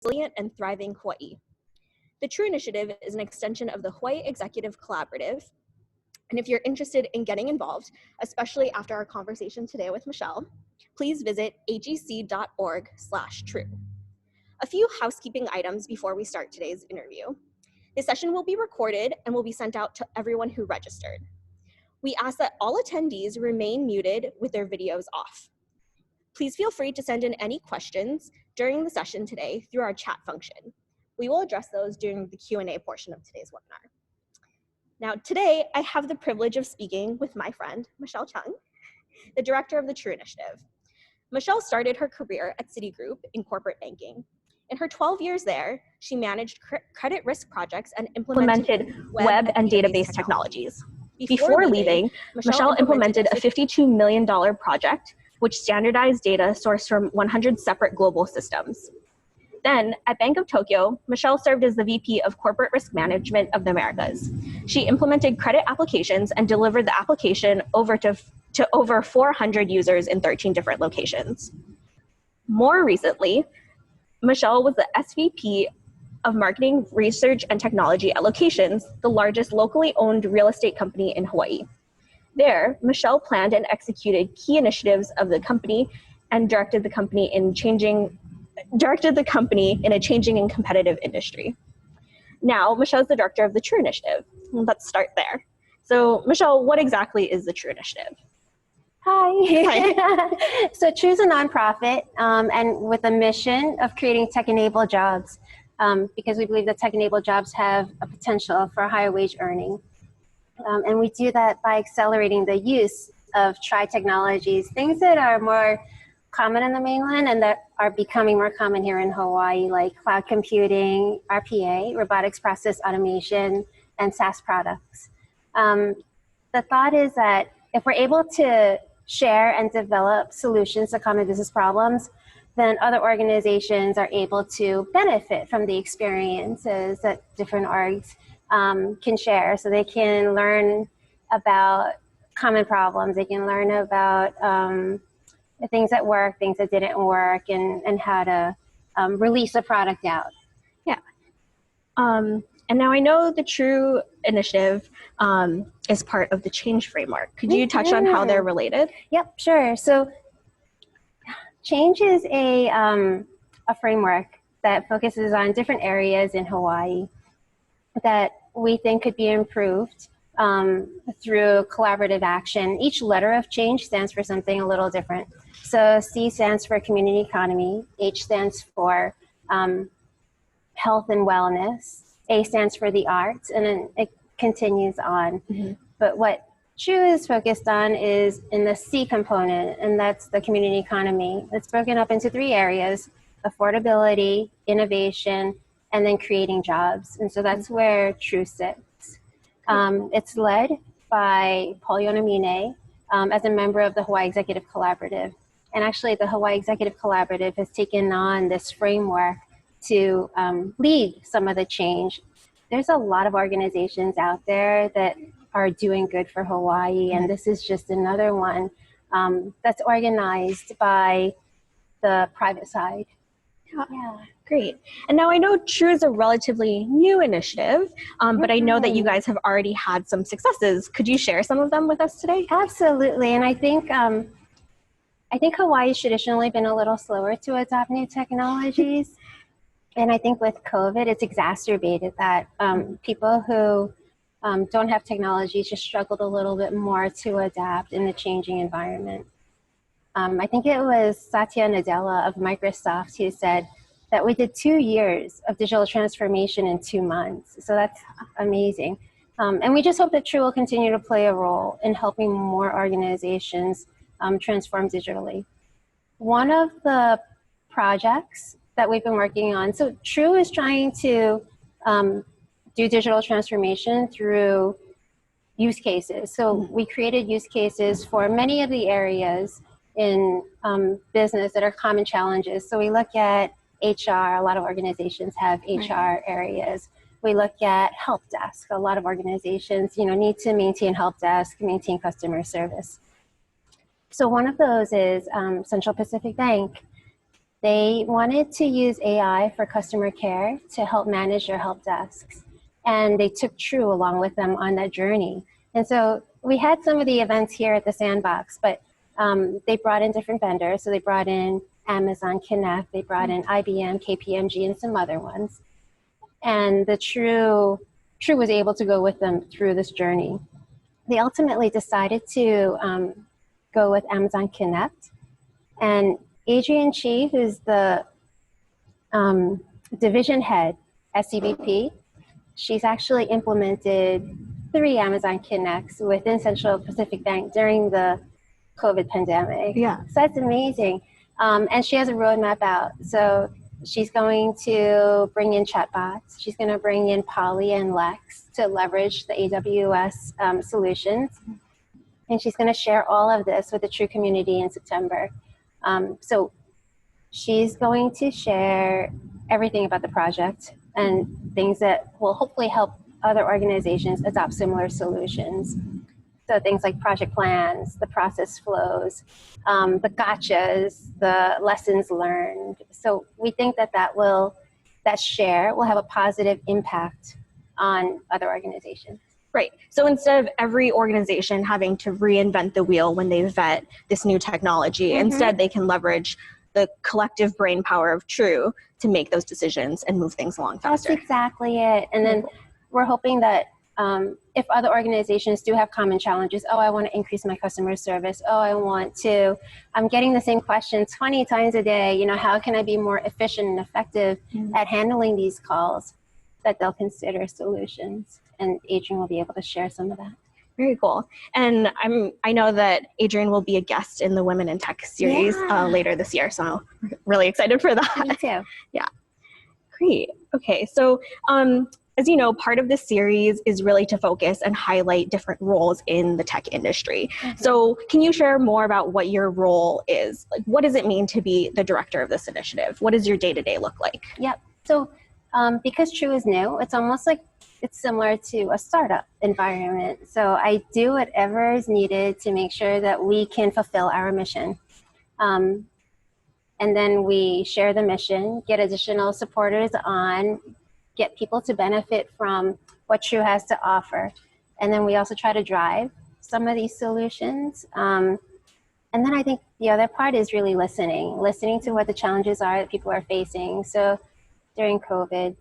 Resilient and Thriving Hawaii. The True Initiative is an extension of the Hawaii Executive Collaborative. And if you're interested in getting involved, especially after our conversation today with Michelle, please visit hec.org/true. A few housekeeping items before we start today's interview. This session will be recorded and will be sent out to everyone who registered. We ask that all attendees remain muted with their videos off. Please feel free to send in any questions during the session today through our chat function. We will address those during the Q&A portion of today's webinar. Now, today, I have the privilege of speaking with my friend, Michelle Cheung, the director of the True Initiative. Michelle started her career at Citigroup in corporate banking. In her 12 years there, she managed credit risk projects and implemented web and database technologies. Before leaving, Michelle implemented a $52 million project which standardized data sourced from 100 separate global systems. Then, at Bank of Tokyo, Michelle served as the VP of Corporate Risk Management of the Americas. She implemented credit applications and delivered the application over to over 400 users in 13 different locations. More recently, Michelle was the SVP of Marketing, Research, and Technology at Locations, the largest locally owned real estate company in Hawaii. There, Michelle planned and executed key initiatives of the company and directed the company in a changing and competitive industry. Now, Michelle's the director of the True Initiative. Let's start there. So, Michelle, what exactly is the True Initiative? Hi. So True is a nonprofit and with a mission of creating tech-enabled jobs because we believe that tech-enabled jobs have a potential for higher wage earning. And we do that by accelerating the use of tri-technologies, things that are more common in the mainland and that are becoming more common here in Hawaii, like cloud computing, RPA, robotics process automation, and SaaS products. The thought is that if we're able to share and develop solutions to common business problems, then other organizations are able to benefit from the experiences that different orgs can share. So they can learn about common problems, they can learn about things that work, things that didn't work, and how to release a product out. Yeah. And now I know the True Initiative is part of the Change framework. Could you touch on how they're related? Yep, sure. So Change is a framework that focuses on different areas in Hawaii that we think could be improved through collaborative action. Each letter of change stands for something a little different. So C stands for community economy, H stands for health and wellness, A stands for the arts, and then it continues on. Mm-hmm. But what True is focused on is in the C component, and that's the community economy. It's broken up into 3 areas: affordability, innovation, and then creating jobs. And so that's where True sits. It's led by Paul Yonamine as a member of the Hawaii Executive Collaborative. And actually the Hawaii Executive Collaborative has taken on this framework to lead some of the change. There's a lot of organizations out there that are doing good for Hawaii, and this is just another one that's organized by the private side. Yeah, great. And now I know True is a relatively new initiative, but I know that you guys have already had some successes. Could you share some of them with us today? Absolutely, and I think Hawaii's traditionally been a little slower to adopt new technologies, and I think with COVID, it's exacerbated that. People who don't have technologies just struggled a little bit more to adapt in the changing environment. I think it was Satya Nadella of Microsoft who said that we did 2 years of digital transformation in 2 months. So that's amazing. And we just hope that True will continue to play a role in helping more organizations transform digitally. One of the projects that we've been working on, so True is trying to do digital transformation through use cases. So we created use cases for many of the areas in business that are common challenges. So we look at HR, a lot of organizations have HR areas. We look at help desk. A lot of organizations, need to maintain help desk, maintain customer service. So one of those is Central Pacific Bank. They wanted to use AI for customer care to help manage their help desks. And they took True along with them on that journey. And so we had some of the events here at the Sandbox, but they brought in different vendors. So they brought in Amazon Connect, they brought in IBM, KPMG, and some other ones. And the True was able to go with them through this journey. They ultimately decided to go with Amazon Connect. And Adrienne Chi, who's the division head at CBP, she's actually implemented 3 Amazon Connects within Central Pacific Bank during the COVID pandemic. Yeah. So that's amazing. And she has a roadmap out. So she's going to bring in chatbots. She's going to bring in Polly and Lex to leverage the AWS solutions. And she's going to share all of this with the True community in September. So she's going to share everything about the project and things that will hopefully help other organizations adopt similar solutions. So things like project plans, the process flows, the gotchas, the lessons learned. So we think that that share will have a positive impact on other organizations. Right. So instead of every organization having to reinvent the wheel when they vet this new technology, instead they can leverage the collective brain power of True to make those decisions and move things along faster. That's exactly it. And then we're hoping that if other organizations do have common challenges, I want to increase my customer service. I'm getting the same question 20 times a day. How can I be more efficient and effective at handling these calls? That they'll consider solutions. And Adrienne will be able to share some of that. Very cool. And I know that Adrienne will be a guest in the Women in Tech series later this year. So I'm really excited for that. Me too. Yeah. Great. Okay. So as you know, part of this series is really to focus and highlight different roles in the tech industry. So can you share more about what your role is? Like, what does it mean to be the director of this initiative? What does your day-to-day look like? Yep. So because True is new, it's almost like it's similar to a startup environment. So I do whatever is needed to make sure that we can fulfill our mission. And then we share the mission, get additional supporters on, get people to benefit from what True has to offer. And then we also try to drive some of these solutions. And then I think the other part is really listening to what the challenges are that people are facing. So during COVID,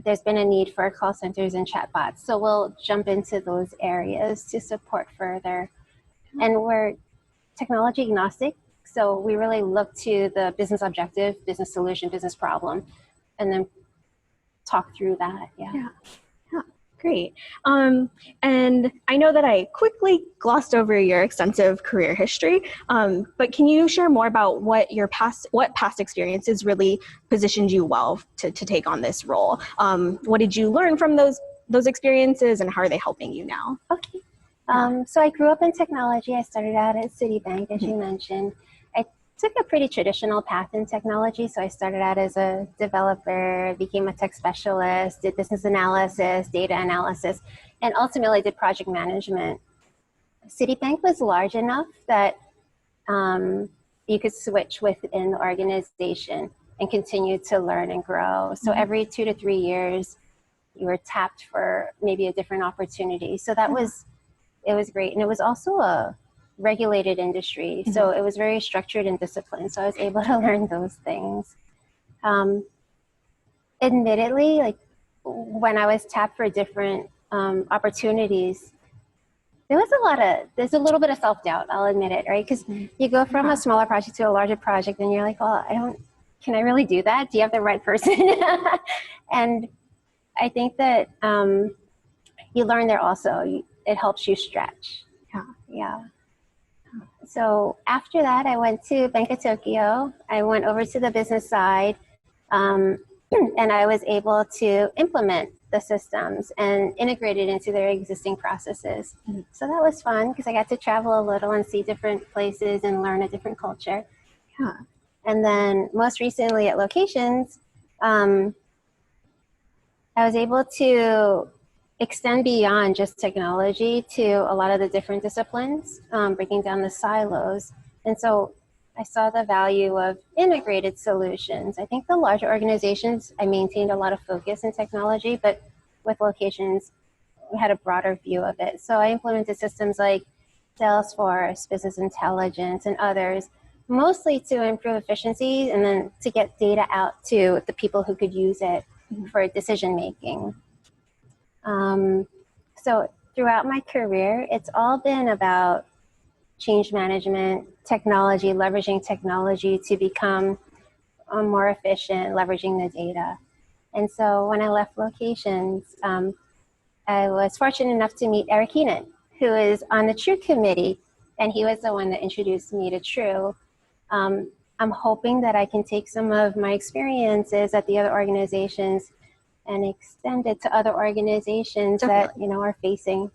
there's been a need for call centers and chatbots. So we'll jump into those areas to support further. And we're technology agnostic. So we really look to the business objective, business solution, business problem, and then talk through that. Yeah. Great. And I know that I quickly glossed over your extensive career history, but can you share more about what past experiences really positioned you well to take on this role? What did you learn from those experiences, and how are they helping you now? Okay. So I grew up in technology. I started out at Citibank, as you mentioned. I took a pretty traditional path in technology. So I started out as a developer, became a tech specialist, did business analysis, data analysis, and ultimately did project management. Citibank was large enough that you could switch within the organization and continue to learn and grow. So every 2 to 3 years, you were tapped for maybe a different opportunity. So it was great. And it was also a regulated industry. So it was very structured and disciplined. So I was able to learn those things. Admittedly, like when I was tapped for different opportunities, there's a little bit of self-doubt, I'll admit it, right? Because you go from a smaller project to a larger project and you're like, can I really do that? Do you have the right person? And I think that you learn there also, it helps you stretch. Yeah. So after that, I went to Bank of Tokyo. I went over to the business side, and I was able to implement the systems and integrate it into their existing processes. So that was fun because I got to travel a little and see different places and learn a different culture. Yeah. And then most recently at Locations, I was able to extend beyond just technology to a lot of the different disciplines, breaking down the silos. And so I saw the value of integrated solutions. I think the larger organizations, I maintained a lot of focus in technology, but with locations, we had a broader view of it. So I implemented systems like Salesforce, business intelligence, and others, mostly to improve efficiency and then to get data out to the people who could use it for decision making. So throughout my career, it's all been about change management, technology, leveraging technology to become more efficient, leveraging the data. And so when I left locations, I was fortunate enough to meet Eric Keenan, who is on the True committee, and he was the one that introduced me to True. I'm hoping that I can take some of my experiences at the other organizations and extend it to other organizations that are facing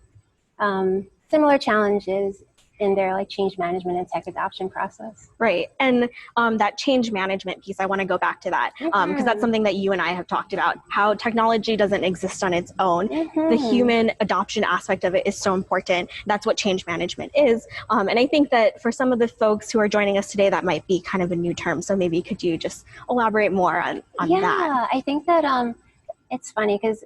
similar challenges in their like change management and tech adoption process. Right. And that change management piece, I want to go back to that because that's something that you and I have talked about, how technology doesn't exist on its own. The human adoption aspect of it is so important. That's what change management is. And I think that for some of the folks who are joining us today, that might be kind of a new term. So maybe could you just elaborate more on that? Yeah, I think that it's funny because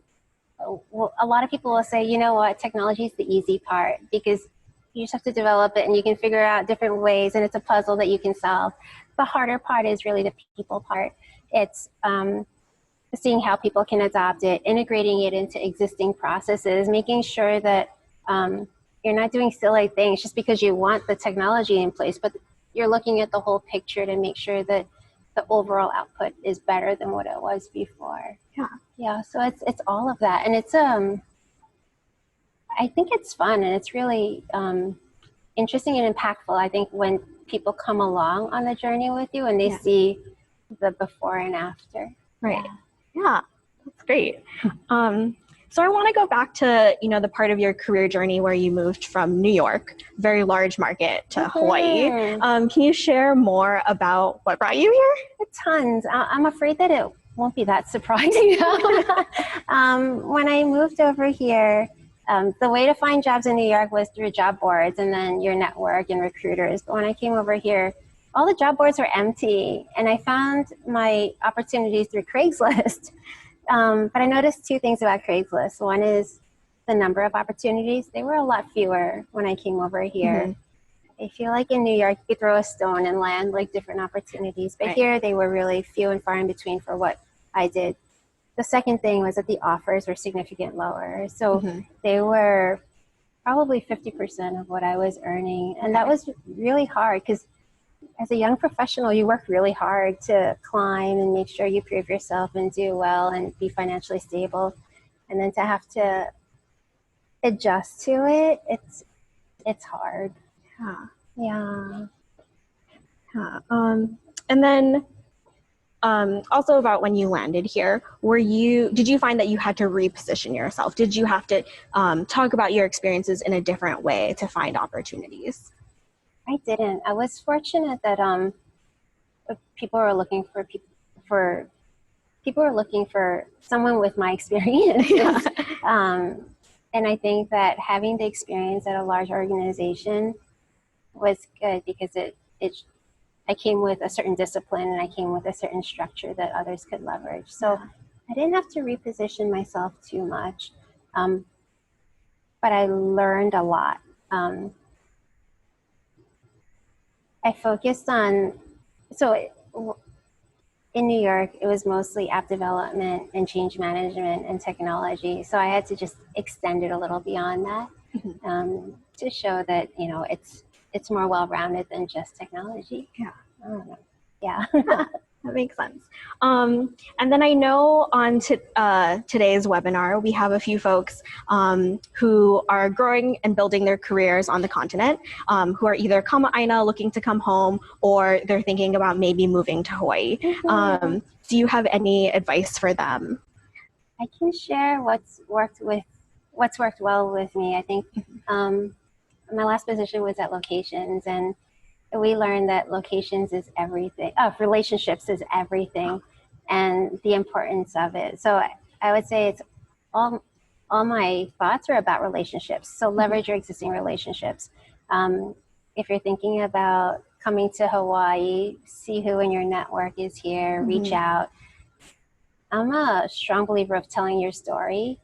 a lot of people will say, you know what, technology is the easy part because you just have to develop it and you can figure out different ways and it's a puzzle that you can solve. The harder part is really the people part. It's seeing how people can adopt it, integrating it into existing processes, making sure that you're not doing silly things just because you want the technology in place, but you're looking at the whole picture to make sure that the overall output is better than what it was before. Yeah, so it's all of that. And it's I think it's fun and it's really interesting and impactful. I think when people come along on the journey with you and they see the before and after. Right. Yeah, that's great. So I want to go back to, the part of your career journey where you moved from New York, very large market, to Hawaii. Can you share more about what brought you here? Tons. I'm afraid that it won't be that surprising. When I moved over here, the way to find jobs in New York was through job boards and then your network and recruiters. But when I came over here, all the job boards were empty and I found my opportunities through Craigslist. But I noticed two things about Craigslist. One is the number of opportunities. They were a lot fewer when I came over here. I feel like in New York, you could throw a stone and land like different opportunities. But here they were really few and far in between for what I did. The second thing was that the offers were significantly lower. So they were probably 50% of what I was earning. And that was really hard because as a young professional, you work really hard to climb and make sure you prove yourself and do well and be financially stable. And then to have to adjust to it, it's hard. Yeah. And then also about when you landed here, did you find that you had to reposition yourself? Did you have to talk about your experiences in a different way to find opportunities? I didn't. I was fortunate that people were looking for someone with my experiences. And I think that having the experience at a large organization was good because I came with a certain discipline and I came with a certain structure that others could leverage. So I didn't have to reposition myself too much, but I learned a lot. I focused on, in New York, it was mostly app development and change management and technology. So I had to just extend it a little beyond that to show that, it's more well-rounded than just technology. I don't know. That makes sense. And then I know on today's webinar, we have a few folks who are growing and building their careers on the continent, who are either kama-aina looking to come home, or they're thinking about maybe moving to Hawaii. Do you have any advice for them? I can share what's worked well with me. I think my last position was at Locations, and we learned that locations is everything. Relationships is everything, and the importance of it. So I would say it's all my thoughts are about relationships. So leverage your existing relationships. If you're thinking about coming to Hawaii, see who in your network is here, reach out. I'm a strong believer of telling your story,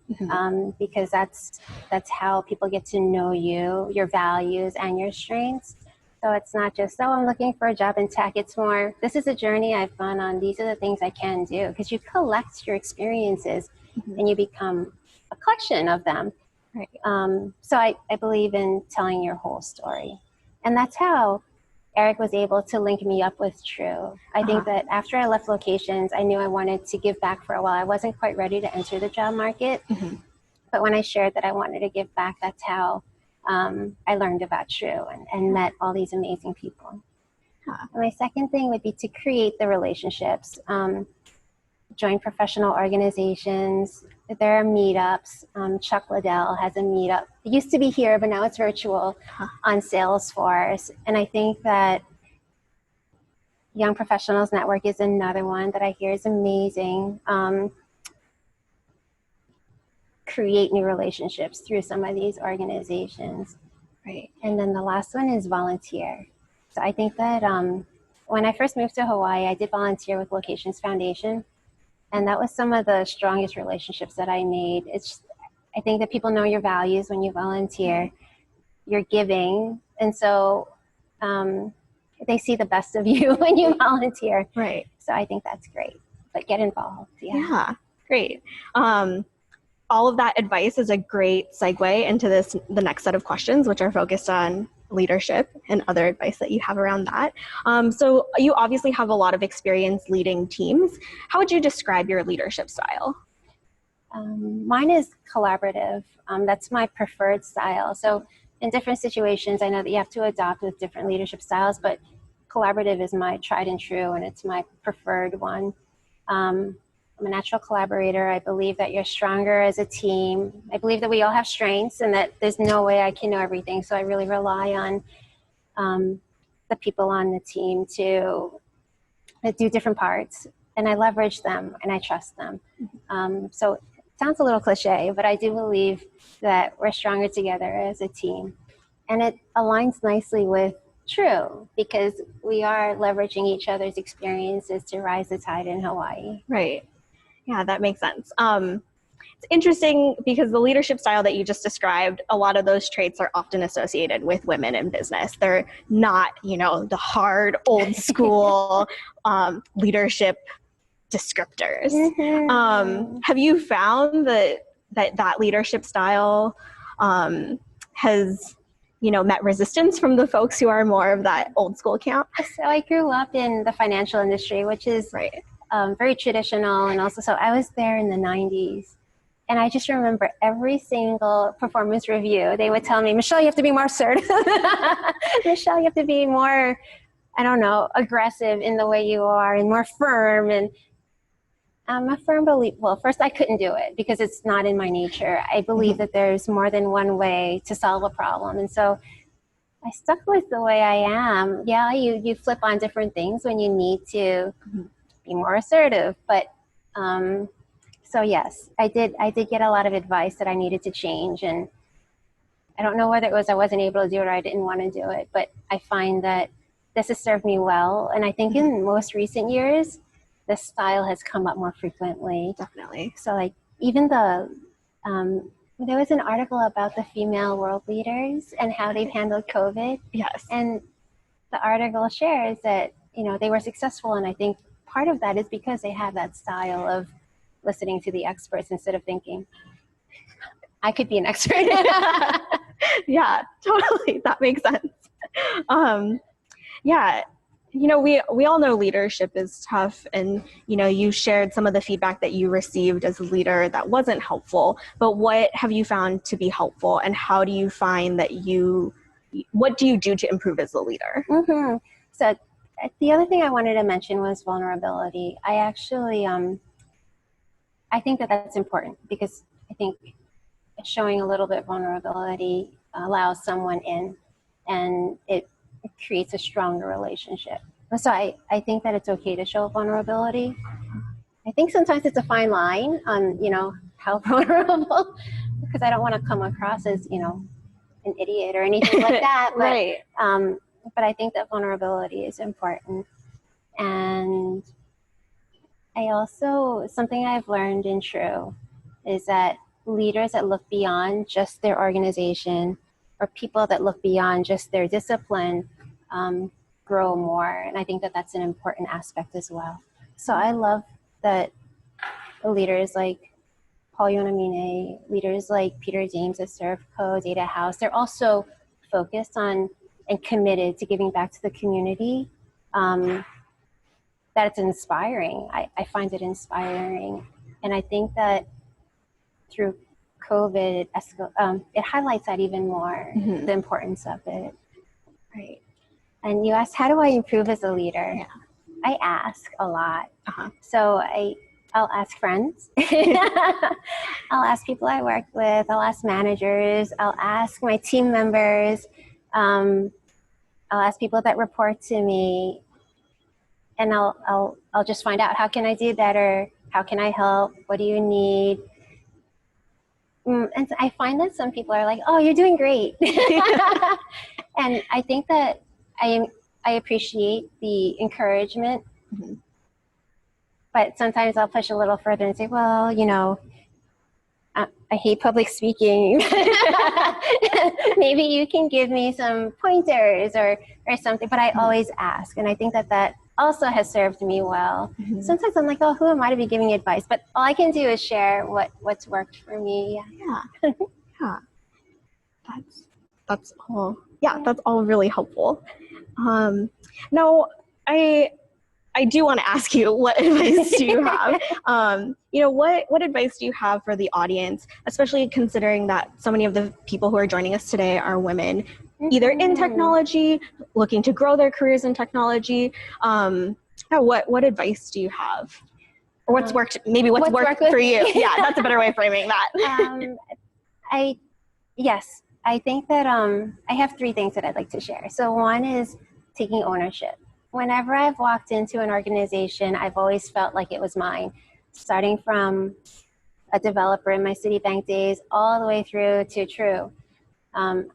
because that's how people get to know you, your values, and your strengths. So it's not just, oh, I'm looking for a job in tech. It's more, this is a journey I've gone on. These are the things I can do. Because you collect your experiences and you become a collection of them. Right. So I believe in telling your whole story. And that's how Eric was able to link me up with True. I think that after I left Locations, I knew I wanted to give back for a while. I wasn't quite ready to enter the job market. But when I shared that I wanted to give back, that's how I learned about True and met all these amazing people. My second thing would be to create the relationships. Join professional organizations. There are meetups. Chuck Liddell has a meetup. It used to be here, but now it's virtual on Salesforce. And I think that Young Professionals Network is another one that I hear is amazing. Create new relationships through some of these organizations. Right. And then the last one is volunteer. So I think that when I first moved to Hawaii, I did volunteer with Locations Foundation. And that was some of the strongest relationships that I made. I think that people know your values when you volunteer. You're giving. And so they see the best of you when you volunteer. Right. So I think that's great. But get involved. Yeah, great. All of that advice is a great segue into the next set of questions, which are focused on leadership and other advice that you have around that. So you obviously have a lot of experience leading teams. How would you describe your leadership style? Mine is collaborative. That's my preferred style. So in different situations, I know that you have to adopt with different leadership styles, but collaborative is my tried and true, and it's my preferred one. I'm a natural collaborator. I believe that you're stronger as a team. I believe that we all have strengths and that there's no way I can know everything. So I really rely on the people on the team to do different parts, and I leverage them and I trust them. So it sounds a little cliche, but I do believe that we're stronger together as a team. And it aligns nicely with True, because we are leveraging each other's experiences to rise the tide in Hawaii. Right. Yeah, that makes sense. It's interesting because the leadership style that you just described, a lot of those traits are often associated with women in business. They're not, the hard, old school leadership descriptors. Have you found that leadership style has, met resistance from the folks who are more of that old school camp? So I grew up in the financial industry, which is very traditional. And also, so I was there in the 90s. And I just remember every single performance review, they would tell me, Michelle, you have to be more assertive. Michelle, you have to be more, aggressive in the way you are and more firm. And I'm a firm believer. Well, first, I couldn't do it because it's not in my nature. I believe that there's more than one way to solve a problem. And so I stuck with the way I am. Yeah, you flip on different things when you need to be more assertive. But so yes, I did get a lot of advice that I needed to change. And I don't know whether it was I wasn't able to do it or I didn't want to do it. But I find that this has served me well. And I think in most recent years, this style has come up more frequently. Definitely. So like even there was an article about the female world leaders and how they've handled COVID. Yes. And the article shares that, they were successful. And I think part of that is because they have that style of listening to the experts instead of thinking, I could be an expert. Yeah, totally. That makes sense. Yeah. We all know leadership is tough, and, you shared some of the feedback that you received as a leader that wasn't helpful, but what have you found to be helpful, and how do you find that what do you do to improve as a leader? So the other thing I wanted to mention was vulnerability. I actually, I think that that's important because I think showing a little bit of vulnerability allows someone in, and it creates a stronger relationship. So I think that it's okay to show vulnerability. I think sometimes it's a fine line on, how vulnerable, because I don't want to come across as, an idiot or anything like that. But, Right. But I think that vulnerability is important. And I also, something I've learned in True is that leaders that look beyond just their organization, or people that look beyond just their discipline, grow more. And I think that that's an important aspect as well. So I love that leaders like Paul Yonamine, leaders like Peter James at Servco, Data House, they're also focused on and committed to giving back to the community. That it's inspiring. I find it inspiring. And I think that through COVID, it highlights that even more, the importance of it. Right. And you asked, how do I improve as a leader? Yeah. I ask a lot. So I'll ask friends. I'll ask people I work with. I'll ask managers. I'll ask my team members. I'll ask people that report to me. And I'll just find out, how can I do better? How can I help? What do you need? And I find that some people are like, oh, you're doing great. And I think that I appreciate the encouragement. But sometimes I'll push a little further and say, well, you know, I hate public speaking. Maybe you can give me some pointers or something. But I always ask. And I think that that also has served me well. Sometimes I'm like, oh, who am I to be giving advice? But all I can do is share what's worked for me. Yeah. That's all. Yeah, that's all really helpful. Now, I do want to ask you, what advice do you have? What advice do you have for the audience, especially considering that so many of the people who are joining us today are women, either in technology, looking to grow their careers in technology? What advice do you have? Or what's worked for you? Yeah, that's a better way of framing that. I think that I have 3 things that I'd like to share. So one is taking ownership. Whenever I've walked into an organization, I've always felt like it was mine, starting from a developer in my Citibank days all the way through to True. And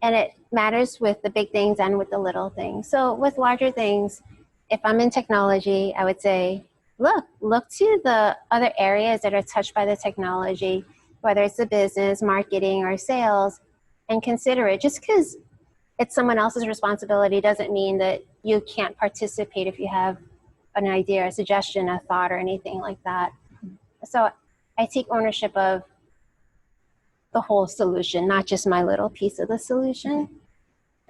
it matters with the big things and with the little things. So with larger things, if I'm in technology, I would say, look to the other areas that are touched by the technology, whether it's the business, marketing, or sales, and consider it. Just because it's someone else's responsibility doesn't mean that you can't participate if you have an idea, a suggestion, a thought, or anything like that. So I take ownership of the whole solution, not just my little piece of the solution.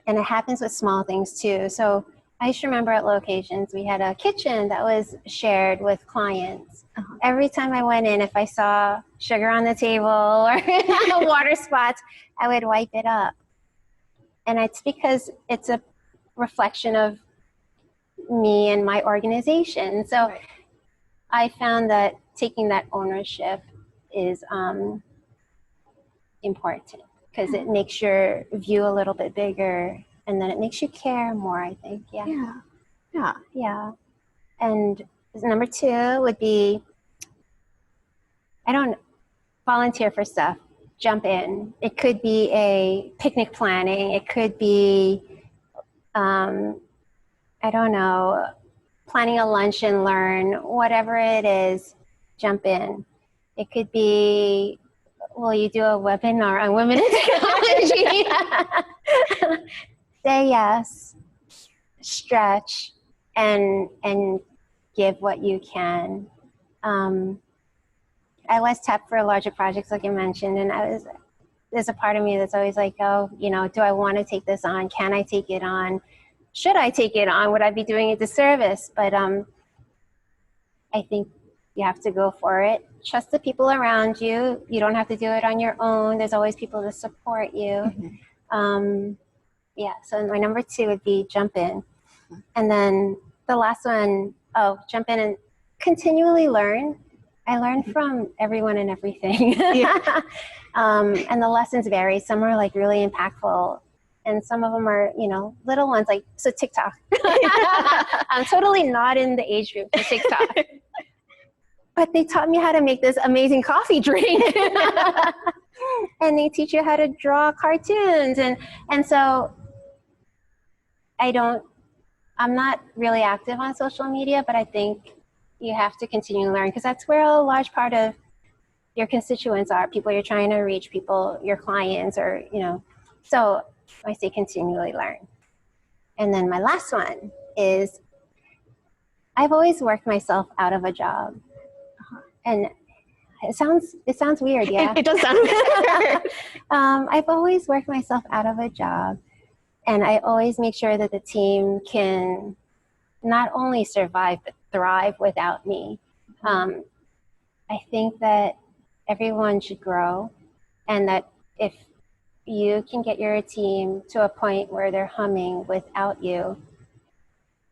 And it happens with small things too. So I just remember at locations, we had a kitchen that was shared with clients. Every time I went in, if I saw sugar on the table or water spots, I would wipe it up. And it's because it's a reflection of me and my organization. So I found that taking that ownership is important, because it makes your view a little bit bigger, and then it makes you care more, I think. Yeah. And number 2 would be, I don't volunteer for stuff. Jump in. It could be a picnic planning. It could be, I don't know, planning a lunch and learn. Whatever it is, jump in. It could be, will you do a webinar on women in technology? Say yes, stretch, and give what you can. I was tapped for larger projects, like you mentioned, and there's a part of me that's always like, oh, do I want to take this on? Can I take it on? Should I take it on? Would I be doing a disservice? But I think you have to go for it. Trust the people around you. You don't have to do it on your own. There's always people to support you. So my number 2 would be jump in. And then the last one, jump in and continually learn. I learn from everyone and everything. And the lessons vary. Some are like really impactful, and some of them are, little ones, like, so TikTok. I'm totally not in the age group for TikTok. But they taught me how to make this amazing coffee drink. And they teach you how to draw cartoons. And so I'm not really active on social media, but I think you have to continue to learn because that's where a large part of your constituents are, people you're trying to reach, people, your clients, or, so I say continually learn. And then my last one is I've always worked myself out of a job. And it sounds weird, yeah? It does sound weird. I've always worked myself out of a job. And I always make sure that the team can not only survive, but thrive without me. I think that everyone should grow, and that if you can get your team to a point where they're humming without you,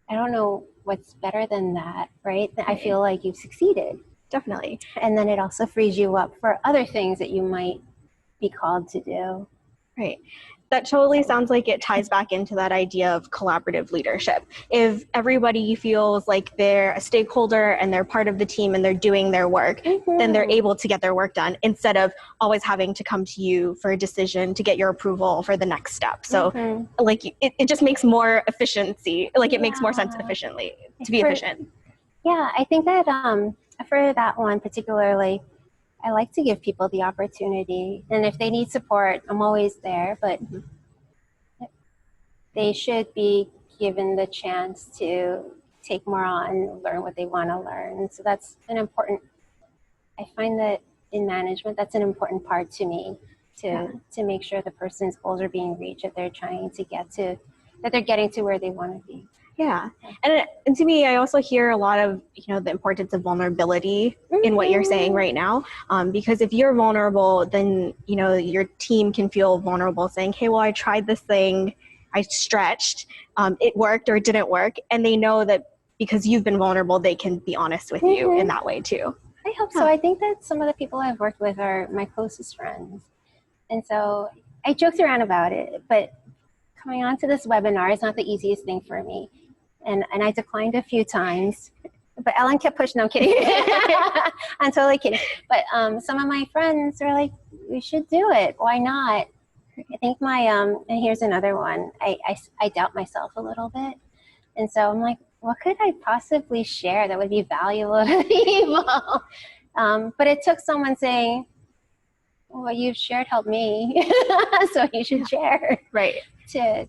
I don't know what's better than that, right? I feel like you've succeeded. Definitely. And then it also frees you up for other things that you might be called to do. Right. That totally sounds like it ties back into that idea of collaborative leadership. If everybody feels like they're a stakeholder and they're part of the team and they're doing their work, then they're able to get their work done instead of always having to come to you for a decision to get your approval for the next step. So like it just makes more efficiency, like it makes more sense efficiently to be efficient. Yeah, I think that for that one particularly, I like to give people the opportunity, and if they need support, I'm always there, but they should be given the chance to take more on, learn what they want to learn. And so that's I find that in management, that's an important part to me, to make sure the person's goals are being reached, that they're trying to get to, that they're getting to where they want to be. Yeah. And to me, I also hear a lot of, the importance of vulnerability in what you're saying right now. Because if you're vulnerable, then, your team can feel vulnerable saying, hey, well, I tried this thing, I stretched, it worked or it didn't work. And they know that because you've been vulnerable, they can be honest with you in that way too. I hope so. I think that some of the people I've worked with are my closest friends. And so I joked around about it, but coming onto this webinar is not the easiest thing for me. And I declined a few times, but Ellen kept pushing. No, I'm kidding. I'm totally kidding. But some of my friends are like, we should do it. Why not? I think and here's another one. I doubt myself a little bit. And so I'm like, what could I possibly share that would be valuable to people? But it took someone saying, well, what you've shared helped me, so you should share. Right. To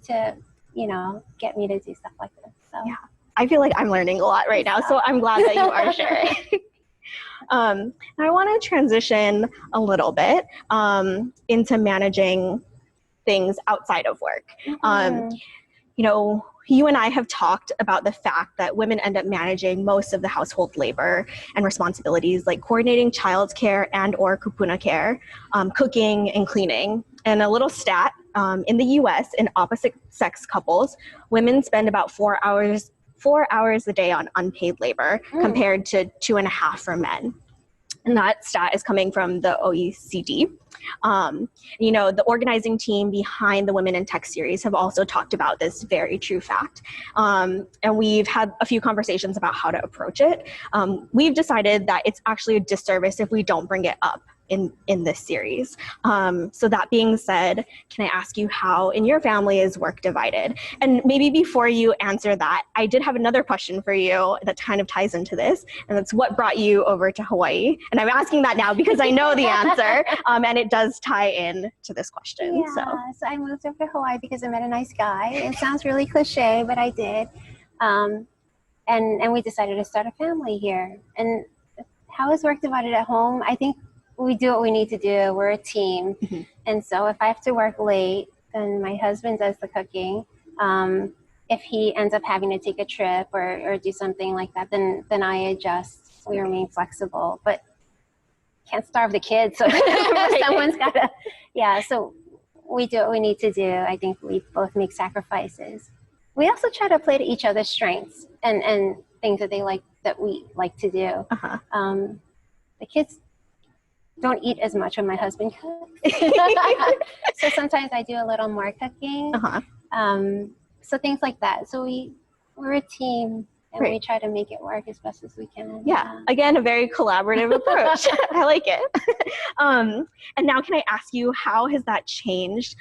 get me to do stuff like this. So. Yeah. I feel like I'm learning a lot right now, so I'm glad that you are sharing. I want to transition a little bit into managing things outside of work. You and I have talked about the fact that women end up managing most of the household labor and responsibilities, like coordinating childcare and or kupuna care, cooking and cleaning. And a little stat, in the US, in opposite sex couples, women spend about 4 hours a day on unpaid labor compared to 2.5 for men. And that stat is coming from the OECD. The organizing team behind the Women in Tech series have also talked about this very true fact. And we've had a few conversations about how to approach it. We've decided that it's actually a disservice if we don't bring it up in this series. So that being said, can I ask you how in your family is work divided? And maybe before you answer that, I did have another question for you that kind of ties into this, and that's what brought you over to Hawaii? And I'm asking that now because I know the answer, and it does tie in to this question. Yeah, so I moved over to Hawaii because I met a nice guy. It sounds really cliche, but I did. And we decided to start a family here. And how is work divided at home? I think we do what we need to do. We're a team. And so if I have to work late, then my husband does the cooking. If he ends up having to take a trip or do something like that, then I adjust. We remain flexible, but can't starve the kids. So someone's got to, so we do what we need to do. I think we both make sacrifices. We also try to play to each other's strengths and things that that we like to do. The kids don't eat as much when my husband cooks. So sometimes I do a little more cooking. So things like that. So we're a team, and we try to make it work as best as we can. Yeah. Again, a very collaborative approach. I like it. And now can I ask you, how has that changed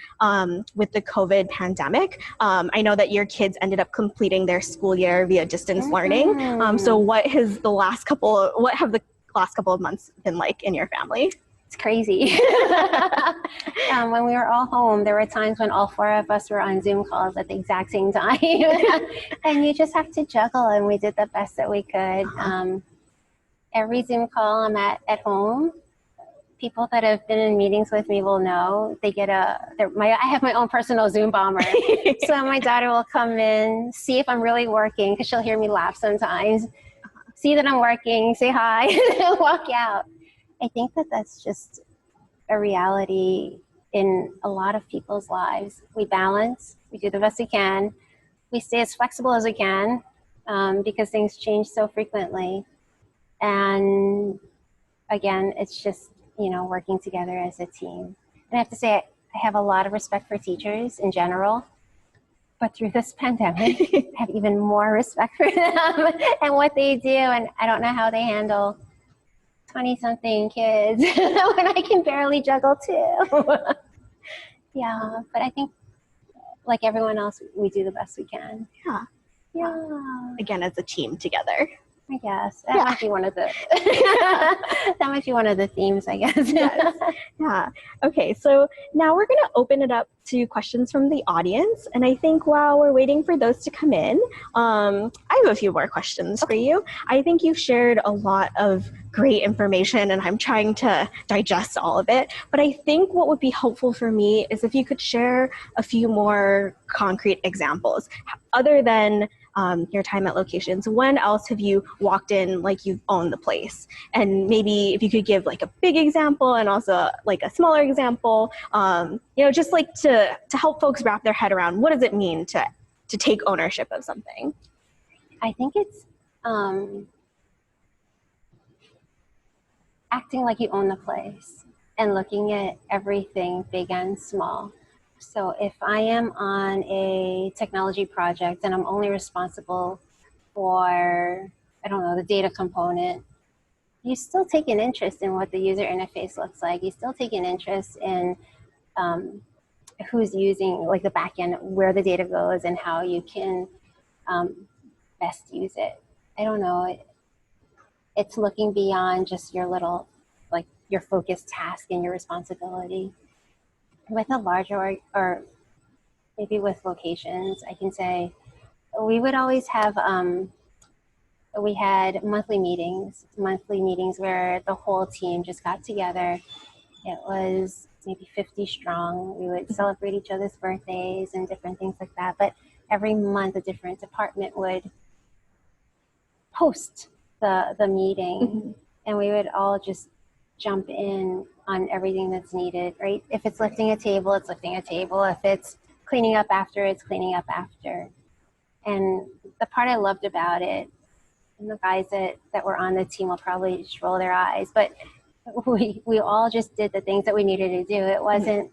with the COVID pandemic? I know that your kids ended up completing their school year via distance learning. So what have the last couple of months been like in your family? It's crazy. When we were all home, there were times when all four of us were on Zoom calls at the exact same time. And you just have to juggle, and we did the best that we could. Every Zoom call I'm at home, people that have been in meetings with me will know they get I have my own personal Zoom bomber. So my daughter will come in, see if I'm really working, because she'll hear me laugh sometimes, see that I'm working, say hi, and walk out. I think that that's just a reality in a lot of people's lives. We balance, we do the best we can, we stay as flexible as we can, because things change so frequently. And again, it's just, working together as a team. And I have to say, I have a lot of respect for teachers in general, but through this pandemic, I have even more respect for them and what they do. And I don't know how they handle 20-something kids when I can barely juggle two. Yeah, but I think, like everyone else, we do the best we can. Yeah. Again, as a team together. I guess that might be one of the themes, I guess. Yes. Yeah. Okay. So now we're going to open it up to questions from the audience. And I think while we're waiting for those to come in, I have a few more questions for you. I think you've shared a lot of great information, and I'm trying to digest all of it. But I think what would be helpful for me is if you could share a few more concrete examples other than your time at locations. When else have you walked in like you've owned the place? And maybe if you could give like a big example and also like a smaller example, just like to help folks wrap their head around what does it mean to take ownership of something? I think it's acting like you own the place and looking at everything big and small. So if I am on a technology project and I'm only responsible for, the data component, you still take an interest in what the user interface looks like. You still take an interest in who's using like the back end, where the data goes and how you can best use it. I don't know. It's looking beyond just your little, like your focused task and your responsibility. With a larger or maybe with locations, I can say we would always have, we had monthly meetings where the whole team just got together. It was maybe 50 strong. We would celebrate each other's birthdays and different things like that. But every month, a different department would host the meeting, and we would all just jump in on everything that's needed, right? If it's lifting a table, it's lifting a table. If it's cleaning up after, it's cleaning up after. And the part I loved about it, and the guys that were on the team will probably just roll their eyes, but we all just did the things that we needed to do. It wasn't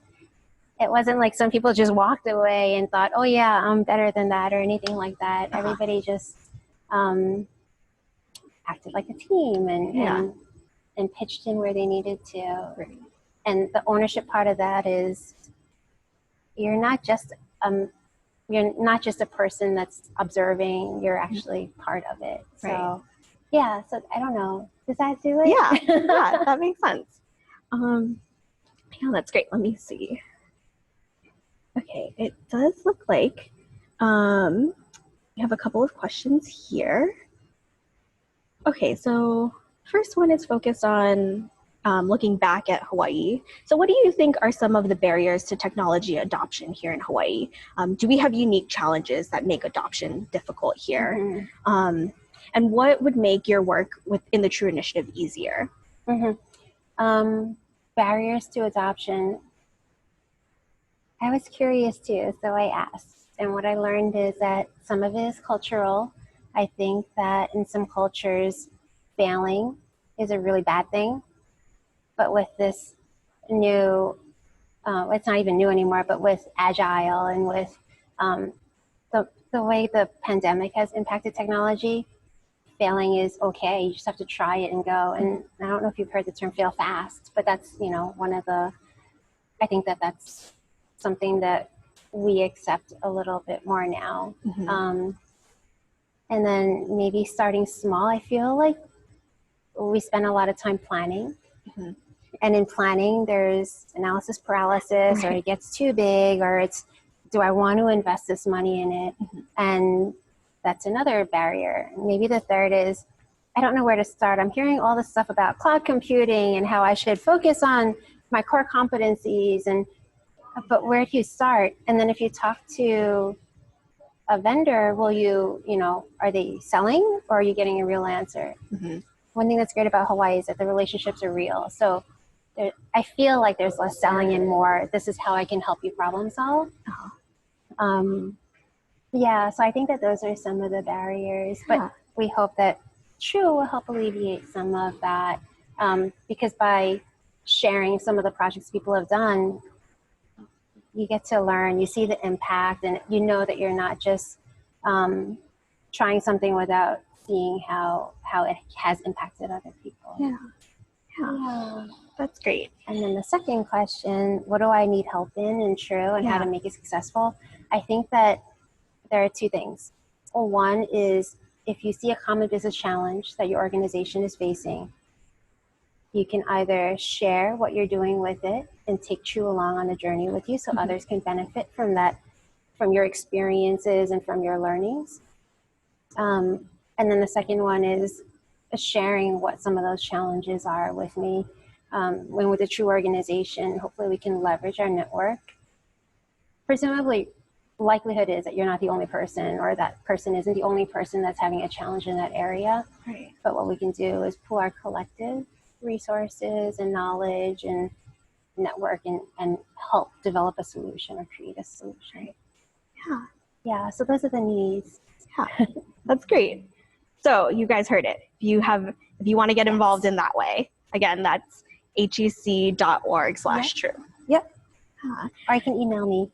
like some people just walked away and thought, oh yeah, I'm better than that or anything like that. Everybody just acted like a team and pitched in where they needed to. Right. And the ownership part of that is you're not just a person that's observing, you're actually part of it. So right. So I don't know. Does that do it? Yeah, that makes sense. That's great. Let me see. Okay, it does look like we have a couple of questions here. Okay, so first one is focused on looking back at Hawaii. So what do you think are some of the barriers to technology adoption here in Hawaii? Do we have unique challenges that make adoption difficult here? And what would make your work within the True Initiative easier? Barriers to adoption. I was curious too, so I asked. And what I learned is that some of it is cultural. I think that in some cultures, failing is a really bad thing. But with this new, it's not even new anymore, but with agile and with the way the pandemic has impacted technology, failing is okay. You just have to try it and go. And I don't know if you've heard the term fail fast, but that's, one of the, I think that's something that we accept a little bit more now. And then maybe starting small. I feel like we spend a lot of time planning. And in planning, there's analysis paralysis, or it gets too big, or it's, do I want to invest this money in it? And that's another barrier. Maybe the third is, I don't know where to start. I'm hearing all this stuff about cloud computing and how I should focus on my core competencies, but where do you start? And then if you talk to a vendor, are they selling, or are you getting a real answer? One thing that's great about Hawaii is that the relationships are real. So I feel like there's less selling and more, this is how I can help you problem solve. So I think that those are some of the barriers, but we hope that True will help alleviate some of that, because by sharing some of the projects people have done, you get to learn, you see the impact, and you know that you're not just trying something without seeing how it has impacted other people. Yeah. That's great. And then the second question, what do I need help in True, and how to make it successful? I think that there are two things. One is, if you see a common business challenge that your organization is facing, you can either share what you're doing with it and take True along on the journey with you, so others can benefit from that, from your experiences and from your learnings. And then the second one is sharing what some of those challenges are with me. When with a True organization, hopefully we can leverage our network. Presumably, likelihood is that you're not the only person, or that person isn't the only person that's having a challenge in that area. Right. But what we can do is pool our collective resources and knowledge and network and help develop a solution or create a solution. Yeah, so those are the needs. That's great. So you guys heard it. If you want to get involved in that way, again, that's hec.org/true. Yep. Or you can email me.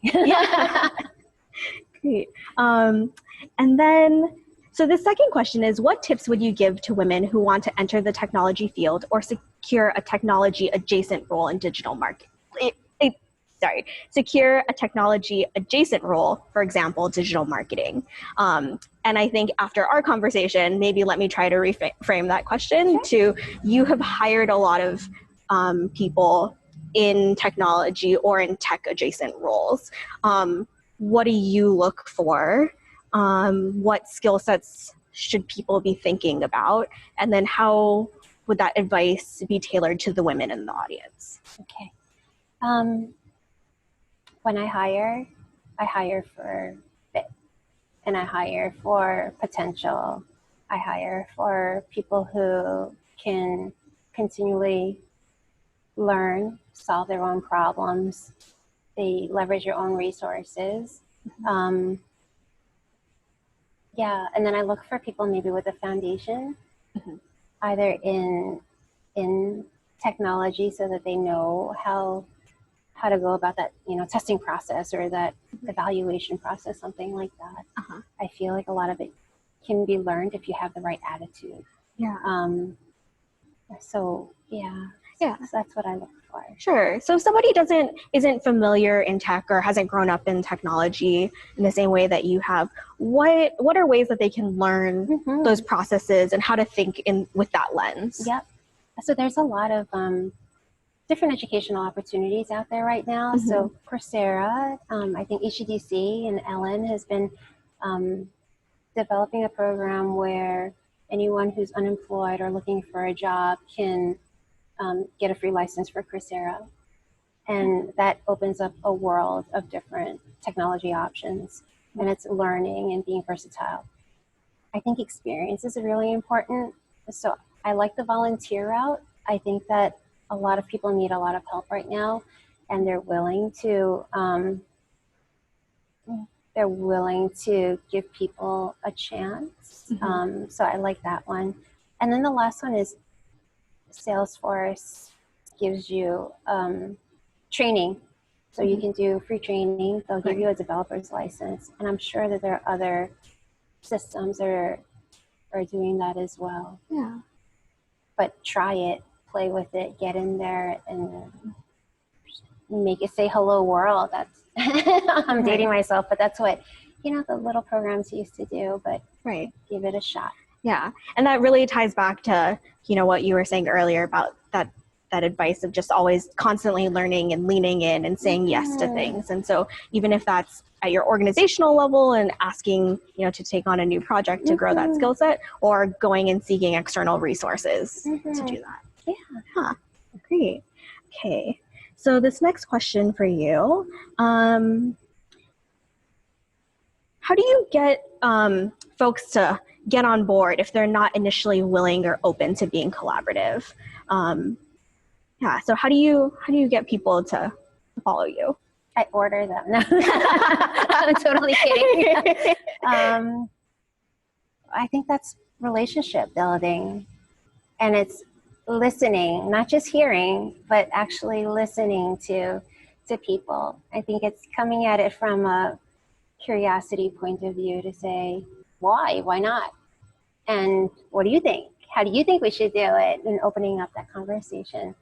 Great. And then, so the second question is, what tips would you give to women who want to enter the technology field or secure a technology adjacent role in digital marketing? Secure a technology adjacent role, for example, digital marketing. And I think after our conversation, maybe let me try to reframe that question to, you have hired a lot of people in technology or in tech adjacent roles. What do you look for? What skill sets should people be thinking about? And then how would that advice be tailored to the women in the audience? Okay. When I hire for fit, and I hire for potential. I hire for people who can continually learn, solve their own problems. They leverage your own resources. And then I look for people maybe with a foundation, either in technology, so that they know how to go about that, testing process, or that evaluation process, something like that. I feel like a lot of it can be learned if you have the right attitude. So that's what I look for. Sure. So if somebody isn't familiar in tech or hasn't grown up in technology in the same way that you have, what are ways that they can learn those processes and how to think with that lens? Yep. So there's a lot of different educational opportunities out there right now. So Coursera, I think HTDC and Ellen has been developing a program where anyone who's unemployed or looking for a job can get a free license for Coursera. And that opens up a world of different technology options. And it's learning and being versatile. I think experience is really important. So I like the volunteer route. I think that a lot of people need a lot of help right now, and they're willing to give people a chance. So I like that one. And then the last one is Salesforce gives you training So you can do free training. They'll give you a developer's license. And I'm sure that there are other systems that are doing that as well. Yeah. But try it, play with it, get in there and make it say hello world. That's I'm dating myself, but that's what, the little programs used to do, but give it a shot. Yeah. And that really ties back to, what you were saying earlier about that advice of just always constantly learning and leaning in and saying yes to things. And so even if that's at your organizational level and asking, to take on a new project to grow that skill set, or going and seeking external resources to do that. Yeah. Huh. Great. Okay. So this next question for you, how do you get folks to get on board if they're not initially willing or open to being collaborative? So how do you get people to follow you? I order them. No, I'm totally kidding. I think that's relationship building, and it's listening, not just hearing, but actually listening to people. I think it's coming at it from a curiosity point of view to say, why not? And what do you think? How do you think we should do it? And opening up that conversation.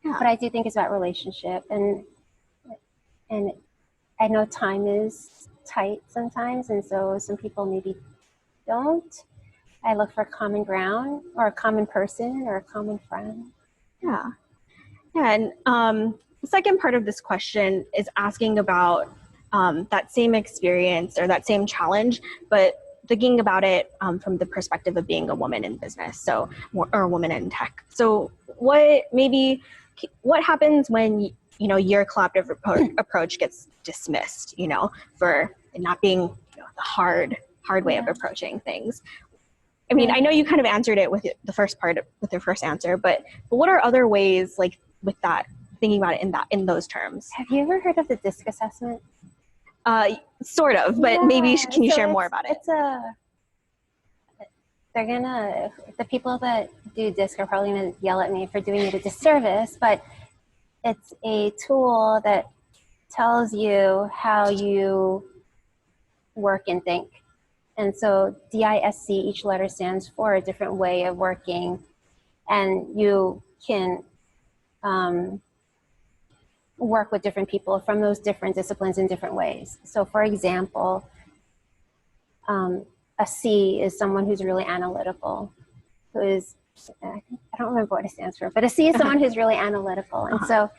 But I do think it's about relationship, and I know time is tight sometimes, and so some people maybe don't. I look for common ground, or a common person, or a common friend. Yeah. And the second part of this question is asking about that same experience or that same challenge, but thinking about it from the perspective of being a woman in business, or a woman in tech. So what happens when your collaborative approach gets dismissed, for it not being the hard way of approaching things? I mean, I know you kind of answered it with the first part, with your first answer, but what are other ways, like with that, thinking about it in those terms? Have you ever heard of the DISC assessment? Sort of, but maybe can you share more about it? The people that do DISC are probably gonna yell at me for doing it a disservice, but it's a tool that tells you how you work and think. And so DISC, each letter stands for a different way of working, and you can work with different people from those different disciplines in different ways. So for example, a C is someone who's really analytical, I don't remember what it stands for, but a C is someone who's really analytical. And so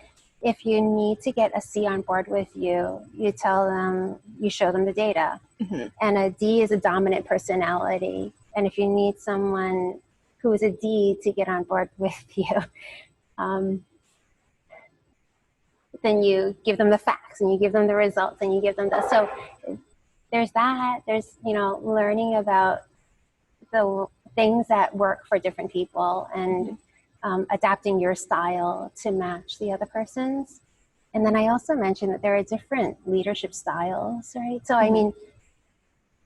if you need to get a C on board with you, you show them the data. And a D is a dominant personality. And if you need someone who is a D to get on board with you, then you give them the facts, and you give them the results, and you give them so there's that. There's, learning about the things that work for different people, and adapting your style to match the other person's. And then I also mentioned that there are different leadership styles, right? So, I mean,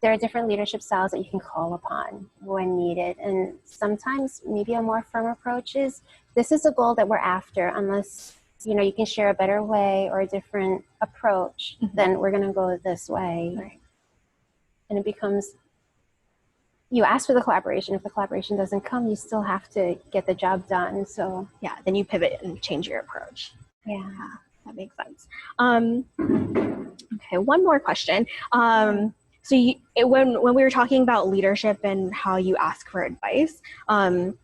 there are different leadership styles that you can call upon when needed. And sometimes maybe a more firm approach is, this is a goal that we're after, unless, you can share a better way or a different approach, then we're going to go this way. Right. And it becomes, you ask for the collaboration. If the collaboration doesn't come, you still have to get the job done. So then you pivot and change your approach. Yeah, that makes sense. Okay, one more question. So when we were talking about leadership and how you ask for advice,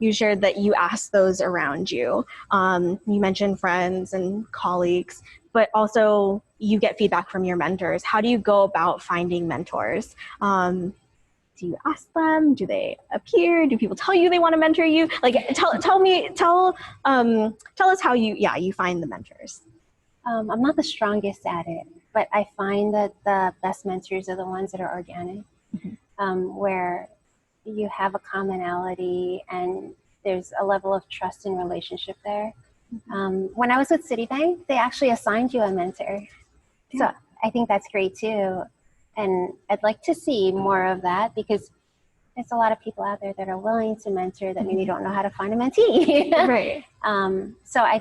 you shared that you ask those around you. You mentioned friends and colleagues, but also you get feedback from your mentors. How do you go about finding mentors? Do you ask them? Do they appear? Do people tell you they want to mentor you? Like, tell us how you find the mentors. I'm not the strongest at it, but I find that the best mentors are the ones that are organic, where you have a commonality and there's a level of trust and relationship there. When I was with Citibank, they actually assigned you a mentor. Yeah. So I think that's great too. And I'd like to see more of that, because there's a lot of people out there that are willing to mentor that maybe don't know how to find a mentee. Right. So I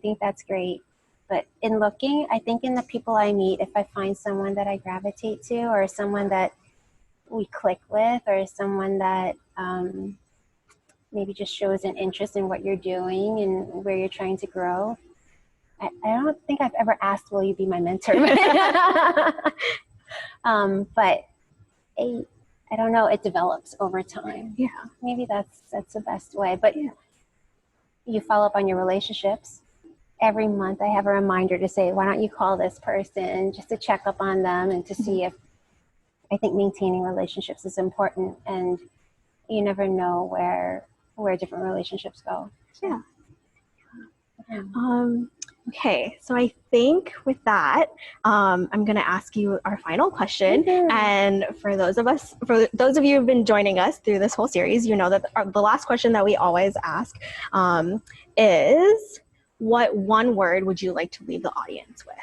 think that's great. But in looking, I think in the people I meet, if I find someone that I gravitate to, or someone that we click with, or someone that maybe just shows an interest in what you're doing and where you're trying to grow, I don't think I've ever asked, will you be my mentor? But I don't know, it develops over time. Yeah. Maybe that's the best way. But you follow up on your relationships. Every month I have a reminder to say, why don't you call this person, just to check up on them and to see if, I think maintaining relationships is important, and you never know where different relationships go. Yeah. Okay, so I think with that, I'm going to ask you our final question. And for those of you who've been joining us through this whole series, you know that the last question that we always ask is, what one word would you like to leave the audience with,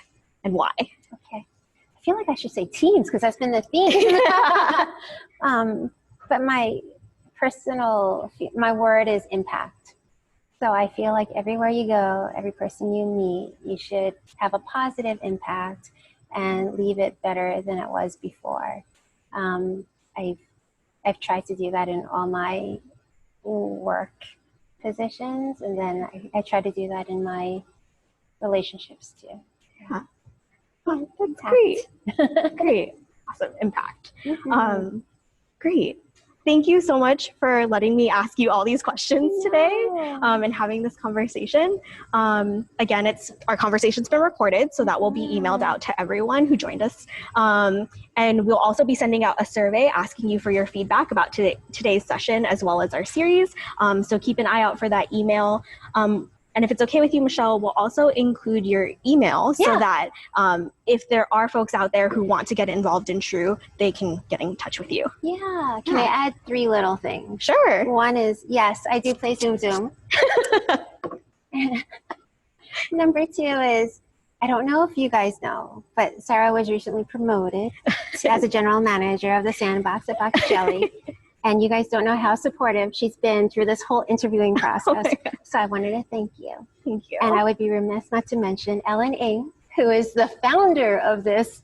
and why? Okay. I feel like I should say teams, because that's been the theme. But my word is impact. So I feel like everywhere you go, every person you meet, you should have a positive impact and leave it better than it was before. I've tried to do that in all my work positions, and then I try to do that in my relationships too. Yeah. Oh, that's great. Great. Awesome. Impact. Great. Thank you so much for letting me ask you all these questions today, and having this conversation. Again, our conversation's been recorded, so that will be emailed out to everyone who joined us. And we'll also be sending out a survey asking you for your feedback about today's session, as well as our series. So keep an eye out for that email. And if it's okay with you, Michelle, we'll also include your email so that if there are folks out there who want to get involved in True, they can get in touch with you. Yeah. Can I add 3 little things? Sure. One is, yes, I do play Zoom. Number 2 is, I don't know if you guys know, but Sarah was recently promoted as a general manager of the Sandbox at Boccacelli. And you guys don't know how supportive she's been through this whole interviewing process. So I wanted to thank you. Thank you. And I would be remiss not to mention Ellen Ng, who is the founder of this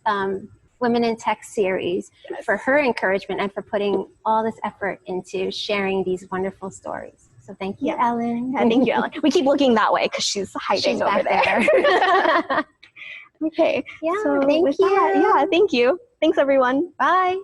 Women in Tech series, for her encouragement and for putting all this effort into sharing these wonderful stories. So thank you, Ellen. Yeah, thank you, Ellen. We keep looking that way because she's hiding over there. Okay. Yeah, so thank you. Thank you. Thanks, everyone. Bye.